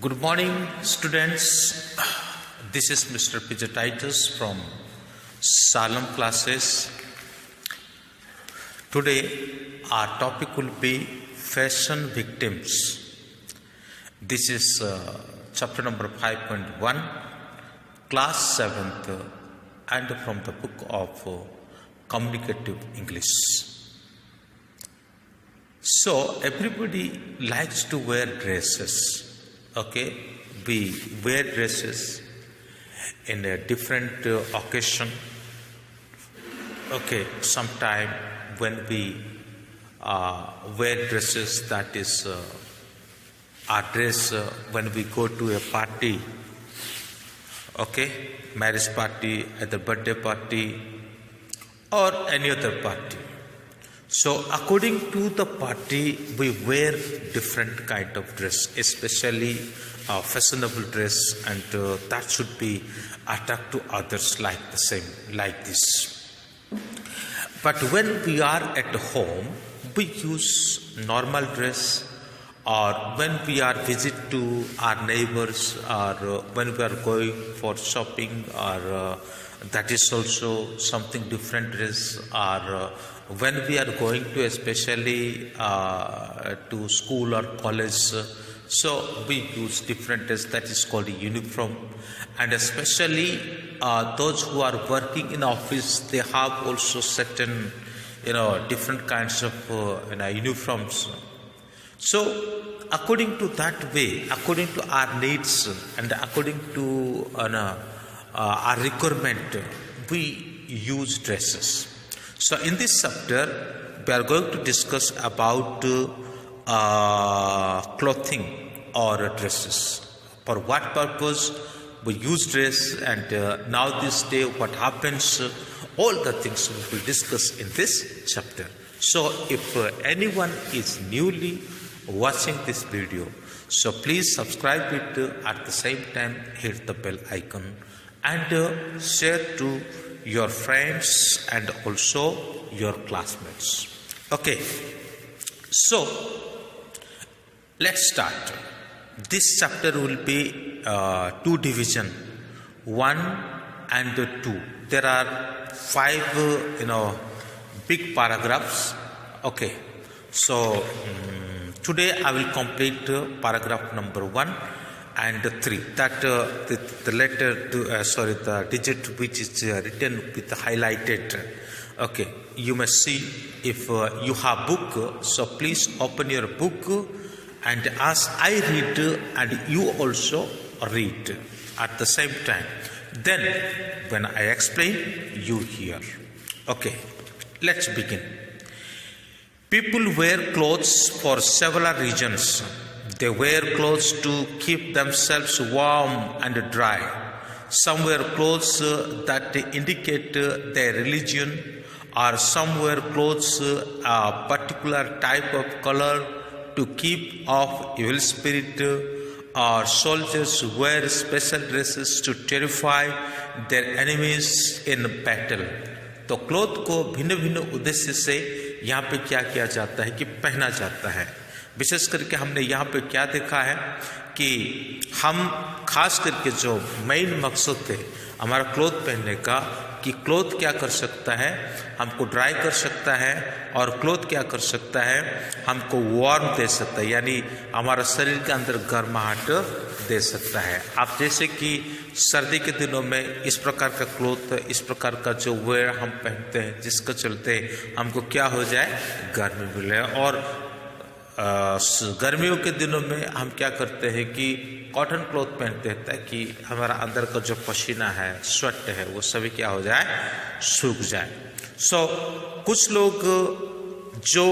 Good morning, students. This is Mr. Peter Titus from Salem classes. Today, our topic will be fashion victims. This is chapter number 5.1, class 7th, and from the book of Communicative English. So, everybody likes to wear dresses. Okay, we wear dresses in a different occasion. Okay, sometime when we wear dresses, that is our dress when we go to a party. Okay, marriage party, either birthday party or any other party. So according to the party, we wear different kind of dress, especially fashionable dress, and that should be attract to others like this. But when we are at home, we use normal dress, or when we are visit to our neighbors, or when we are going for shopping, or that is also something different dress, or when we are going to especially to school or college, so we use different dress, that is called a uniform. And especially those who are working in office, they have also certain different kinds of uniforms. So according to that way, according to our needs and according to our requirement, we use dresses. So in this chapter, we are going to discuss about clothing or dresses. For what purpose we use dress, and now this day what happens, all the things we will discuss in this chapter. So if anyone is newly watching this video, so please subscribe it, at the same time hit the bell icon and share to your friends and also your classmates. Okay, so let's start. This chapter will be two division, 1 and 2. There are 5 big paragraphs. Okay, so today I will complete paragraph number 1 and 3, that the letter to the digit which is written with highlighted. Okay, you must see if you have book, so please open your book, and as I read and you also read at the same time, then when I explain, you hear. Okay, let's begin. People wear clothes for several reasons. They wear clothes to keep themselves warm and dry. Some wear clothes that indicate their religion, or some wear clothes a particular type of color to keep off evil spirit, or soldiers wear special dresses to terrify their enemies in battle. तो cloth को भिन्न भिन्न उद्देश्य से यहाँ पे क्या किया जाता है कि पहना जाता है। विशेष करके हमने यहाँ पे क्या देखा है कि हम खास करके जो मेन मकसद थे हमारा क्लोथ पहनने का, कि क्लोथ क्या कर सकता है, हमको ड्राई कर सकता है, और क्लोथ क्या कर सकता है, हमको वार्म दे सकता है, यानी हमारा शरीर के अंदर गर्माहट दे सकता है। आप जैसे कि सर्दी के दिनों में इस प्रकार का क्लोथ, इस प्रकार का जो वेयर हम पहनते हैं, जिसके चलते हमको क्या हो जाए, गर्मी मिले। और गर्मियों के दिनों में हम क्या करते हैं कि कॉटन क्लॉथ पहनते हैं, ताकि हमारा अंदर का जो पसीना है, स्वेट है, वो सभी क्या हो जाए, सूख जाए। सो कुछ लोग जो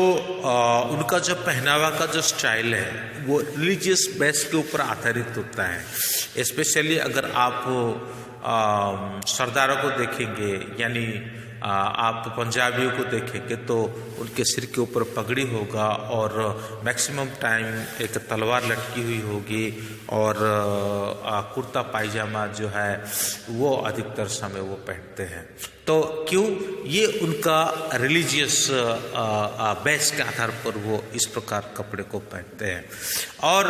उनका जो पहनावा का जो स्टाइल है वो रिलीजियस बेस के ऊपर आधारित होता है। स्पेशली अगर आप सरदारों को देखेंगे, यानी आप पंजाबियों को देखेंगे तो उनके सिर के ऊपर पगड़ी होगा, और मैक्सिमम टाइम एक तलवार लटकी हुई होगी, और कुर्ता पायजामा जो है वो अधिकतर समय वो पहनते हैं। तो क्यों, ये उनका रिलीजियस बेस के आधार पर वो इस प्रकार कपड़े को पहनते हैं। और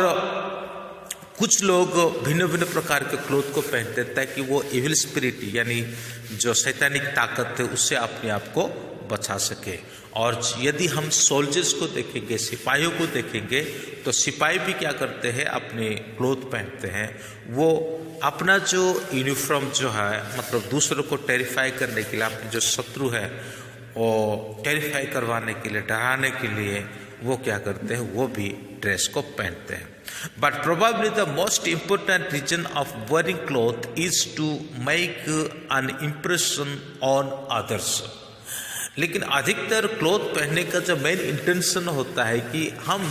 कुछ लोग भिन्न भिन्न प्रकार के क्लोथ को पहनते हैं ताकि वो इविल स्पिरिट यानी जो शैतानिक ताकत है उससे अपने आप को बचा सके। और यदि हम सोल्जर्स को देखेंगे, सिपाहियों को देखेंगे, तो सिपाही भी क्या करते हैं, अपने क्लोथ पहनते हैं। वो अपना जो यूनिफॉर्म जो है मतलब दूसरों को टेरिफाई करने के लिए, अपने जो शत्रु है वो टेरिफाई करवाने के लिए, डराने के लिए वो क्या करते हैं, वो भी ड्रेस को पहनते हैं। But probably the most important reason of wearing cloth is to make an impression on others. लेकिन अधिकतर क्लॉथ पहनने का जो मेन इंटेंशन होता है कि हम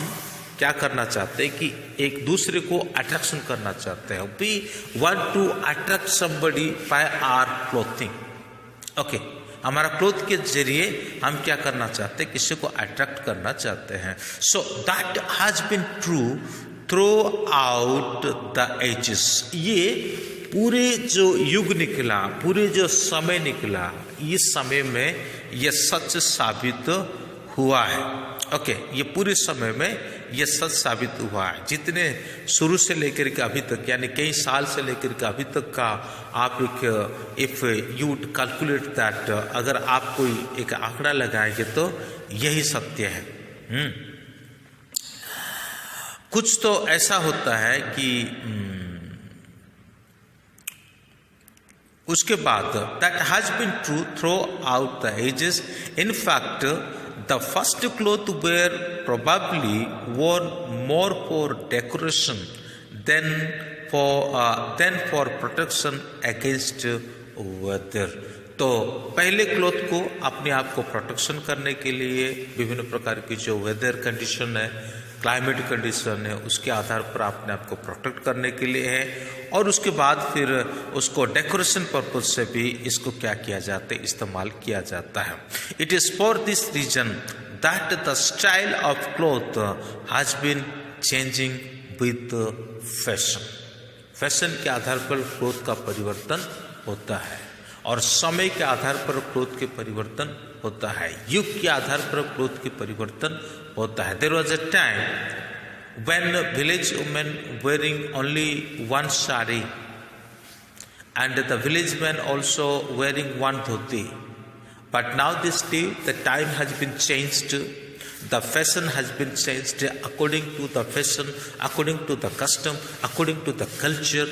क्या करना चाहते हैं कि एक दूसरे को अट्रैक्शन करना चाहते हैं। We want to attract somebody by our clothing. Okay, हमारा क्लोथ के जरिए हम क्या करना चाहते हैं, किसी को अट्रैक्ट करना चाहते हैं। So that has been true throughout the ages. ये पूरे जो युग निकला, पूरे जो समय निकला, इस समय में ये सच साबित हुआ है। ओके, ये पूरे समय में ये सच साबित हुआ है। जितने शुरू से लेकर के अभी तक, यानी कई साल से लेकर के अभी तक का आप एक इफ यू कैलकुलेट दैट, अगर आप कोई एक आंकड़ा लगाएंगे तो यही सत्य है। कुछ तो ऐसा होता है कि उसके बाद that has been true throughout the ages. In fact the first cloth were probably worn more for decoration than for protection against weather। तो पहले क्लॉथ को अपने आप को प्रोटेक्शन करने के लिए, विभिन्न प्रकार की जो वेदर कंडीशन है, क्लाइमेट कंडीशन है, उसके आधार पर अपने आप को प्रोटेक्ट करने के लिए है। और उसके बाद फिर उसको डेकोरेशन पर्पज से भी इसको क्या किया जाता है, इस्तेमाल किया जाता है। It is for this reason that the style of cloth has been changing with fashion. Fashion के आधार पर क्लॉथ का परिवर्तन होता है और समय के आधार पर क्लॉथ के परिवर्तन होता है, युग के आधार पर क्लॉथ के परिवर्तन होता है। There was a time when village women wearing only one sari and the village men also wearing one dhoti, but now this day the time has been changed, the fashion has been changed. According to the fashion, according to the custom, according to the culture,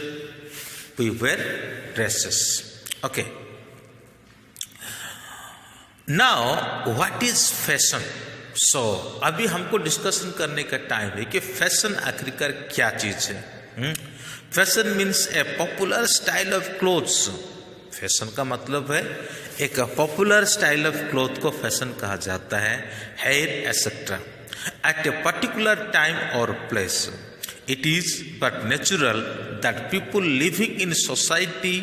we wear dresses. Okay, now what is fashion? सो अभी हमको discussion करने का time है कि fashion आखिरकार क्या चीज है। Fashion means a popular style of clothes. Fashion का मतलब है एक पॉपुलर स्टाइल ऑफ क्लोथ को फैशन कहा जाता है, hair etcetera, at a particular time और place. It is but natural that people living in society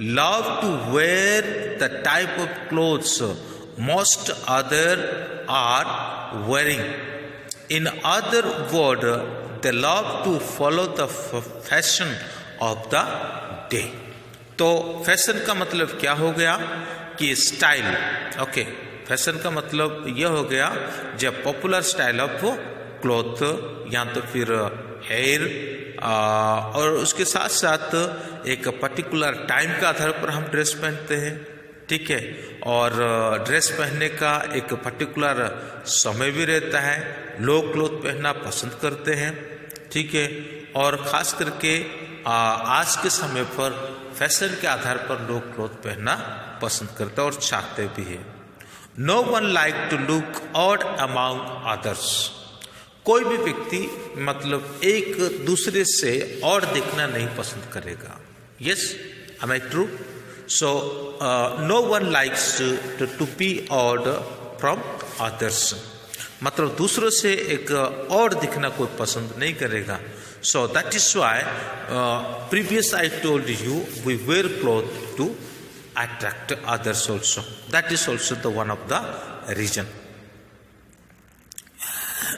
love to wear the type of clothes most other are wearing. In other words, they love to follow the fashion of the day. तो fashion का मतलब क्या हो गया कि style. Okay, fashion का मतलब यह हो गया जब पॉपुलर स्टाइल ऑफ क्लॉथ या तो फिर हेयर, और उसके साथ साथ एक पर्टिकुलर टाइम के आधार पर हम ड्रेस पहनते हैं। ठीक है, और ड्रेस पहनने का एक पर्टिकुलर समय भी रहता है। लोग क्लॉथ पहनना पसंद करते हैं। ठीक है, और ख़ास करके आज के समय पर फैशन के आधार पर लोग क्लॉथ पहनना पसंद करते हैं और चाहते भी हैं। No one like to look odd among others. कोई भी व्यक्ति मतलब एक दूसरे से और दिखना नहीं पसंद करेगा। Yes, am I true? So no one likes to be odd from others। मतलब दूसरों से एक और दिखना कोई पसंद नहीं करेगा। So that is why previous I told you we wear clothes to attract others also. That is also the one of the reason.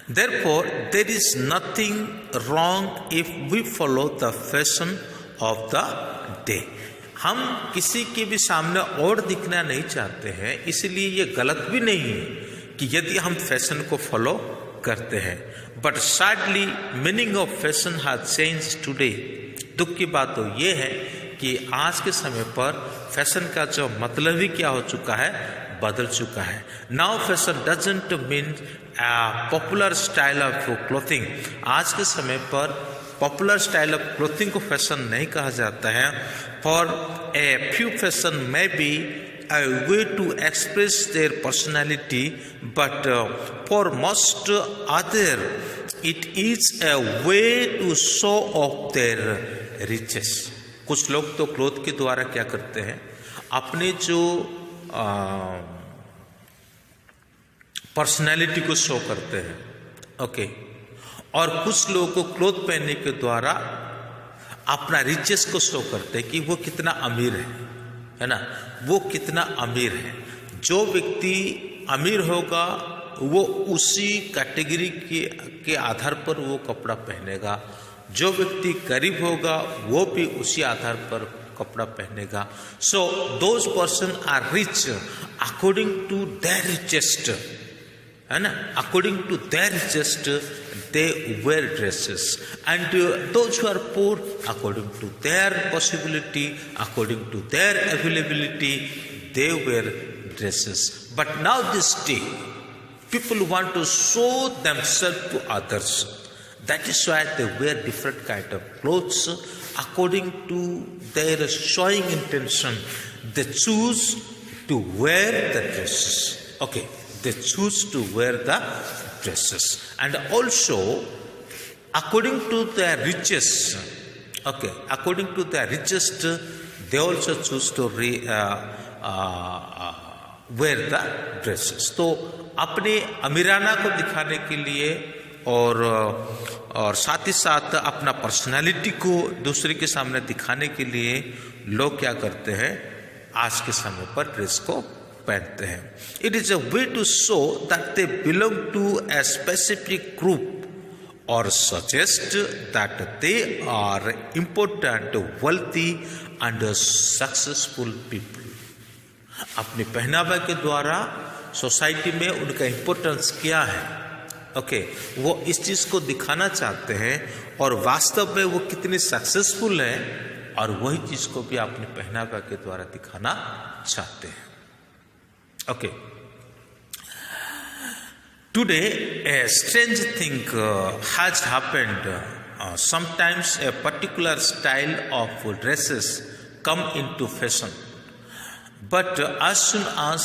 Therefore there is nothing wrong if we follow the fashion of the day। हम किसी के भी सामने और दिखना नहीं चाहते हैं, इसलिए ये गलत भी नहीं है कि यदि हम फैशन को फॉलो करते हैं। But sadly meaning of fashion has changed today. दुख की बात तो ये है कि आज के समय पर फैशन का जो मतलब ही क्या हो चुका है, बदल चुका है। Now fashion doesn't mean popular style of clothing. आज के समय पर पॉपुलर स्टाइल ऑफ क्लोथिंग को फैशन नहीं कहा जाता है। For a few fashion may be a way to express their personality, but for most other it is a way to show off their riches. कुछ लोग तो क्लोथ के द्वारा क्या करते हैं, अपने जो पर्सनैलिटी को शो करते हैं, ओके। और कुछ लोगों को क्लोथ पहनने के द्वारा अपना रिचेस को शो करते हैं कि वो कितना अमीर है ना, वो कितना अमीर है। जो व्यक्ति अमीर होगा वो उसी कैटेगरी के आधार पर वो कपड़ा पहनेगा, जो व्यक्ति गरीब होगा वो भी उसी आधार पर कपड़ा पहनेगा। So those person are rich according to their richest, है ना, according to their richest they wear dresses, and those who are poor according to their possibility, according to their availability, they wear dresses. But now this day people want to show themselves to others. That is why they wear different kind of clothes according to their showing intention. They choose to wear the dresses, okay, they choose to wear the dresses, and also according to their riches, okay, according to their richest they also choose to wear the dresses. तो अपने अमीराना को दिखाने के लिए और साथ ही साथ अपना पर्सनालिटी को दूसरे के सामने दिखाने के लिए लोग क्या करते हैं, आज के समय पर ड्रेस को पहनते हैं। It is a way to show that they belong to a specific group और suggest that they are important, wealthy and successful people. अपने पहनावा के द्वारा सोसाइटी में उनका इम्पोर्टेंस क्या है, ओके, वो इस चीज को दिखाना चाहते हैं और वास्तव में वो कितने सक्सेसफुल हैं, और वही चीज को भी अपने पहनावा के द्वारा दिखाना चाहते हैं। Okay. Today, a strange thing has happened. Sometimes a particular style of dresses come into fashion, but as soon as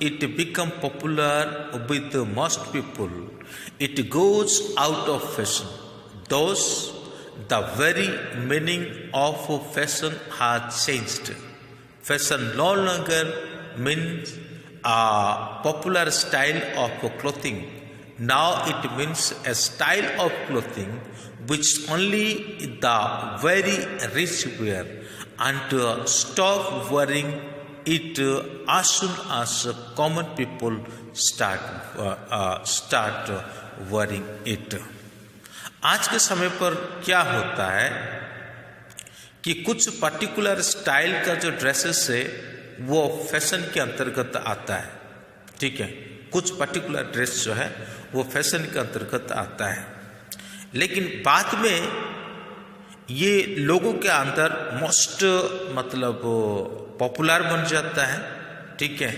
it become popular with most people, it goes out of fashion. Thus, the very meaning of fashion has changed. Fashion no longer means a popular style of clothing. Now it means a style of clothing which only the very rich wear, and stop wearing it as soon as common people start wearing it. आज के समय पर क्या होता है कि कुछ particular style का जो ड्रेसेस है वो फैशन के अंतर्गत आता है, ठीक है, कुछ पर्टिकुलर ड्रेस जो है वो फैशन के अंतर्गत आता है। लेकिन बाद में ये लोगों के अंदर मोस्ट मतलब पॉपुलर बन जाता है, ठीक है,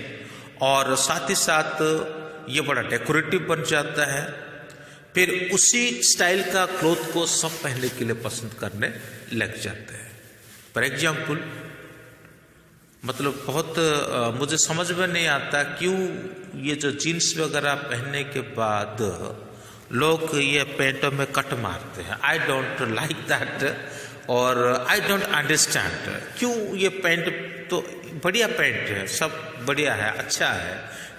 और साथ ही साथ ये बड़ा डेकोरेटिव बन जाता है। फिर उसी स्टाइल का क्लोथ को सब पहनने के लिए पसंद करने लग जाते हैं। फॉर एग्जाम्पल, मतलब बहुत मुझे समझ में नहीं आता क्यों ये जो जीन्स वगैरह पहनने के बाद लोग ये पैंटों में कट मारते हैं। आई डोंट लाइक दैट, और आई डोंट अंडरस्टैंड क्यों ये पैंट तो बढ़िया पैंट है, सब बढ़िया है, अच्छा है,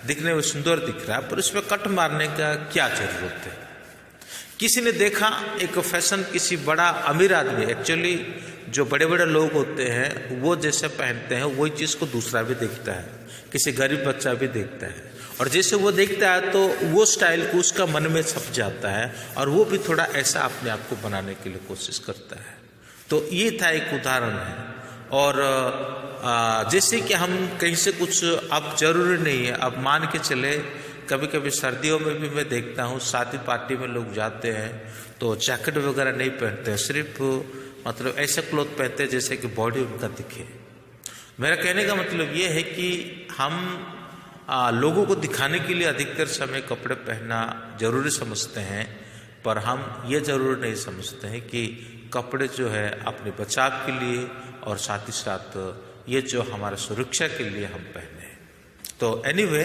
दिखने में सुंदर दिख रहा है, पर उसमें कट मारने का क्या जरूरत है। किसी ने देखा एक फैशन, किसी बड़ा अमीर आदमी, एक्चुअली जो बड़े बड़े लोग होते हैं वो जैसे पहनते हैं वही चीज़ को दूसरा भी देखता है, किसी गरीब बच्चा भी देखता है, और जैसे वो देखता है तो वो स्टाइल को उसका मन में छप जाता है और वो भी थोड़ा ऐसा अपने आप को बनाने के लिए कोशिश करता है। तो ये था एक उदाहरण है। और जैसे कि हम कहीं से कुछ, अब जरूरी नहीं है, अब मान के चले कभी कभी सर्दियों में भी मैं देखता हूँ शादी पार्टी में लोग जाते हैं तो जैकेट वगैरह नहीं पहनते, सिर्फ मतलब ऐसे क्लोथ पहनते हैं जैसे कि बॉडी उनका दिखे। मेरा कहने का मतलब ये है कि हम लोगों को दिखाने के लिए अधिकतर समय कपड़े पहनना जरूरी समझते हैं, पर हम ये जरूर नहीं समझते हैं कि कपड़े जो है अपने बचाव के लिए और साथ ही साथ ये जो हमारा सुरक्षा के लिए हम पहने। तो एनीवे,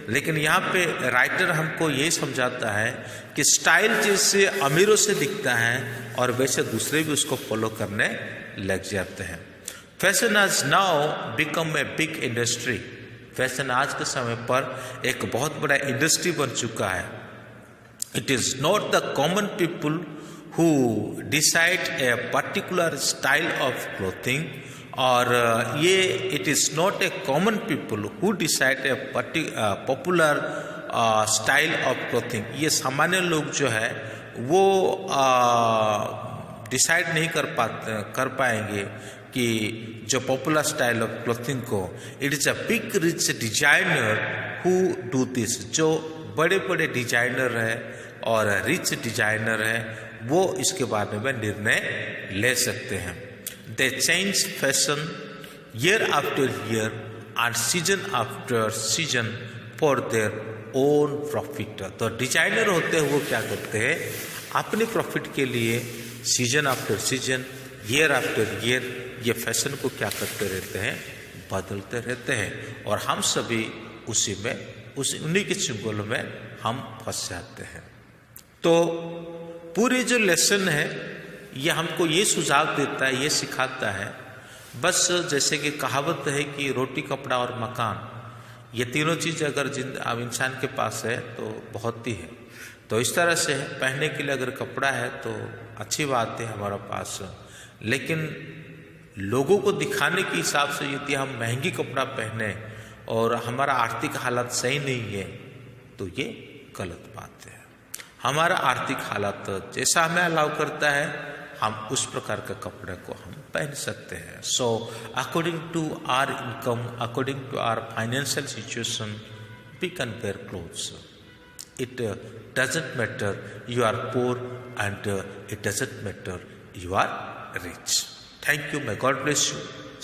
लेकिन यहाँ पे राइटर हमको ये समझाता है कि स्टाइल जैसे अमीरों से दिखता है और वैसे दूसरे भी उसको फॉलो करने लग जाते हैं। Fashion has now become a big industry. Fashion आज के समय पर एक बहुत बड़ा इंडस्ट्री बन चुका है। It is not the common people who decide a particular style of clothing, और ये it is not a common people who decide A popular style of clothing. ये सामान्य लोग जो है वो डिसाइड नहीं कर पाएंगे कि जो पॉपुलर स्टाइल ऑफ क्लोथिंग को, it is a big rich designer who do this. जो बड़े बड़े डिजाइनर है और रिच डिजाइनर है वो इसके बारे में निर्णय ले सकते हैं। They change fashion year after year and season after season for their own profit। तो डिजाइनर होते हैं वो क्या करते हैं, अपने प्रॉफिट के लिए season after season, year after year ये फैशन को क्या करते रहते हैं, बदलते रहते हैं, और हम सभी उसी में उन्हीं के चुंगल में हम फंस जाते हैं। तो पूरी जो लेसन है ये हमको ये सुझाव देता है, ये सिखाता है, बस जैसे कि कहावत है कि रोटी कपड़ा और मकान, ये तीनों चीज़ अगर अब इंसान के पास है तो बहुत ही है। तो इस तरह से पहनने के लिए अगर कपड़ा है तो अच्छी बात है हमारा पास, लेकिन लोगों को दिखाने के हिसाब से यदि हम महंगी कपड़ा पहने और हमारा आर्थिक हालत सही नहीं है तो ये गलत बात है। हमारा आर्थिक हालत जैसा हमें अलाउ करता है हम उस प्रकार के कपड़े को हम पहन सकते हैं। So according to our income, according to our financial situation, we can wear clothes. It doesn't matter you are poor and it doesn't matter you are rich. Thank you, may God bless you.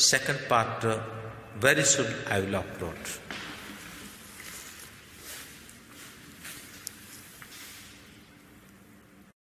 Second part very soon I will upload.